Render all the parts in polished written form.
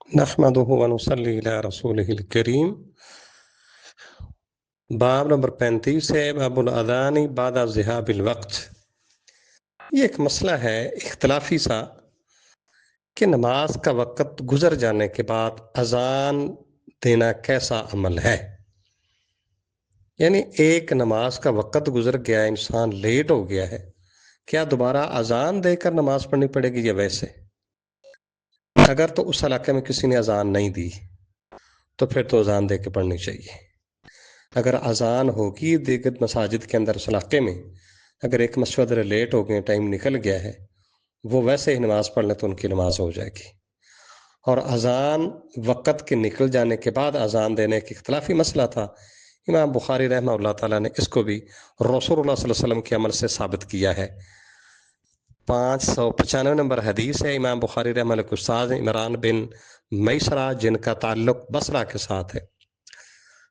نحمدہ ونصلی علی رسولہ الکریم۔ باب نمبر 35 ہے باب الاذان بعد ذہاب الوقت۔ یہ ایک مسئلہ ہے اختلافی سا کہ نماز کا وقت گزر جانے کے بعد اذان دینا کیسا عمل ہے۔ یعنی ایک نماز کا وقت گزر گیا، انسان لیٹ ہو گیا ہے، کیا دوبارہ اذان دے کر نماز پڑھنی پڑے گی یا ویسے؟ اگر تو اس علاقے میں کسی نے اذان نہیں دی تو پھر تو اذان دے کے پڑھنی چاہیے۔ اگر اذان ہوگی دیگر مساجد کے اندر اس علاقے میں، اگر ایک مسجد لیٹ ہو گئے، ٹائم نکل گیا ہے، وہ ویسے ہی نماز پڑھ لیں تو ان کی نماز ہو جائے گی۔ اور اذان وقت کے نکل جانے کے بعد اذان دینے کی اختلافی مسئلہ تھا، امام بخاری رحمہ اللہ تعالیٰ نے اس کو بھی رسول اللہ صلی اللہ علیہ وسلم کے عمل سے ثابت کیا ہے۔ 595 نمبر حدیث ہے، امام بخاری رحمہ اللہ کے استاد عمران بن میسرہ جن کا تعلق بصرہ کے ساتھ ہے۔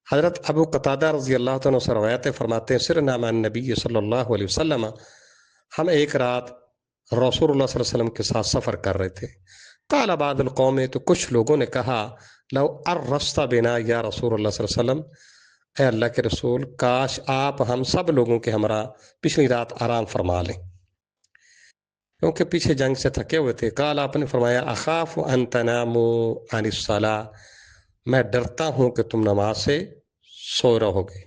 حضرت ابو قتادہ رضی اللہ عنہ سے روایت فرماتے ہیں، سرنا مع النبی صلی اللہ علیہ وسلم، ہم ایک رات رسول اللہ صلی اللہ علیہ وسلم کے ساتھ سفر کر رہے تھے۔ قال بعض القوم، تو کچھ لوگوں نے کہا، لو ارست بنا یا رسول اللہ صلی اللہ علیہ وسلم، اے اللہ کے رسول، کاش آپ ہم سب لوگوں کے ہمراہ پچھلی رات آرام فرما لیں، کیونکہ پیچھے جنگ سے تھکے ہوئے تھے۔ قال آپ نے فرمایا، اخاف ان تناموا عن الصلاۃ، میں ڈرتا ہوں کہ تم نماز سے سو رہو گے۔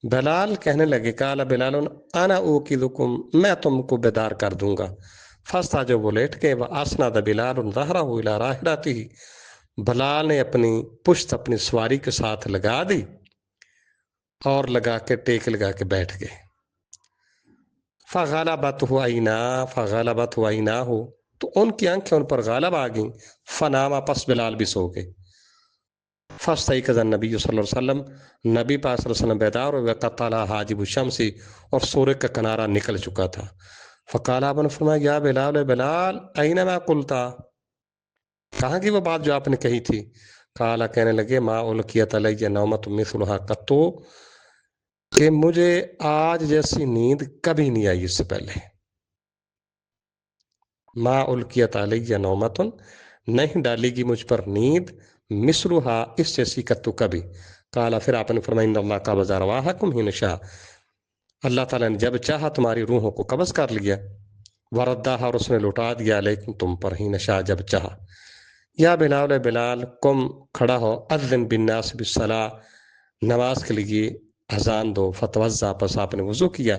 بلال کہنے لگے، قال بلال انا اوقظکم، میں تم کو بیدار کر دوں گا۔ فستا جو وہ لیٹ گئے، واسند بلال ظہرہ الی راحلتہ، بلال نے اپنی پشت اپنی سواری کے ساتھ لگا دی اور لگا کے ٹیک لگا کے بیٹھ گئے۔ فغلبته عیناہ، تو ان کی آنکھیں ان پر غالب آ گئیں۔ فنام، پس بلال بھی سو گئے۔ فاستيقظ النبی صلی اللہ علیہ وسلم، نبی پاک صلی اللہ علیہ وسلم بیدار ہوئے، وقد طلع حاجب الشمس، اور سورج کا کنارہ نکل چکا تھا۔ فقال، آپ نے فرمایا، یا بلال، بلال، اینما قلت، کہاں کی وہ بات جو آپ نے کہی تھی؟ قال، کہنے لگے، ما القیت علی نومۃ مثلها قط، کہ مجھے آج جیسی نیند کبھی نہیں آئی اس سے پہلے۔ ما القیت علی نومۃ، نہیں ڈالی گی مجھ پر نیند، مثلھا، اس جیسی قط کبھی۔ قال، پھر آپ نے فرمایا، ان اللہ قبض ارواحکم حین شاء، اللہ تعالیٰ نے جب چاہا تمہاری روحوں کو قبض کر لیا، وردھا، اور اس نے لوٹا دیا، علیکم، تم پر، حین شاء، جب چاہا۔ یا بلال، بلال، قم، کھڑا ہو، اذن بالناس بالصلاۃ، نماز کے لیے اذان دو۔ فتوضا، پس آپ نے وضو کیا۔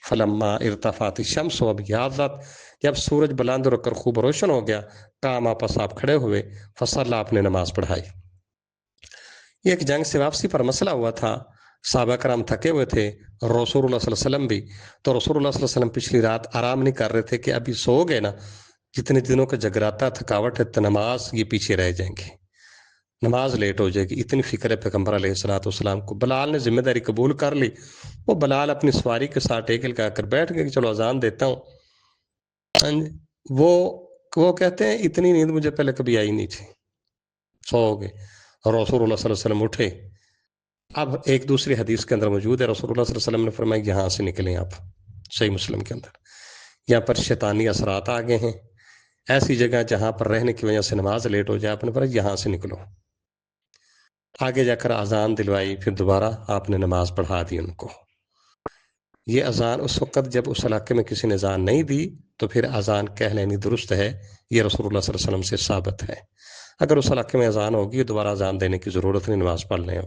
فلما ارتفعت الشمس وابیضت، جب سورج بلند ہو کر خوب روشن ہو گیا، قام، پس آپ کھڑے ہوئے، فصلی، آپ نے نماز پڑھائی۔ یہ ایک جنگ سے واپسی پر مسئلہ ہوا تھا، صحابہ کرام تھکے ہوئے تھے، رسول اللہ صلی اللہ علیہ وسلم بھی، تو رسول اللہ صلی اللہ علیہ وسلم پچھلی رات آرام نہیں کر رہے تھے کہ ابھی سو گئے نا، جتنے دنوں کا جگراتا تھکاوٹ ہے، تو نماز یہ پیچھے رہ جائیں گے، نماز لیٹ ہو جائے گی، اتنی فکر ہے پیغمبر علیہ الصلوۃ والسلام کو۔ بلال نے ذمہ داری قبول کر لی، وہ بلال اپنی سواری کے ساتھ ٹیک لگا کر بیٹھ گئے کہ چلو اذان دیتا ہوں۔ وہ کہتے ہیں اتنی نیند مجھے پہلے کبھی آئی نہیں تھی، سو گئے، اور رسول اللہ صلی اللہ علیہ وسلم اٹھے۔ اب ایک دوسری حدیث کے اندر موجود ہے، رسول اللہ صلی اللہ علیہ وسلم نے فرمایا، یہاں سے نکلیں آپ، صحیح مسلم کے اندر، یہاں پر شیطانی اثرات آ گئے ہیں، ایسی جگہ جہاں پر رہنے کی وجہ سے نماز لیٹ ہو جائے، آپ نے فرمایا یہاں سے نکلو۔ آگے جا کر اذان دلوائی، پھر دوبارہ آپ نے نماز پڑھا دی ان کو۔ یہ اذان اس وقت جب اس علاقے میں کسی نے اذان نہیں دی تو پھر اذان کہہ لینی درست ہے، یہ رسول اللہ صلی اللہ علیہ وسلم سے ثابت ہے۔ اگر اس علاقے میں اذان ہوگی دوبارہ اذان دینے کی ضرورت نہیں، نماز پڑھ لیں۔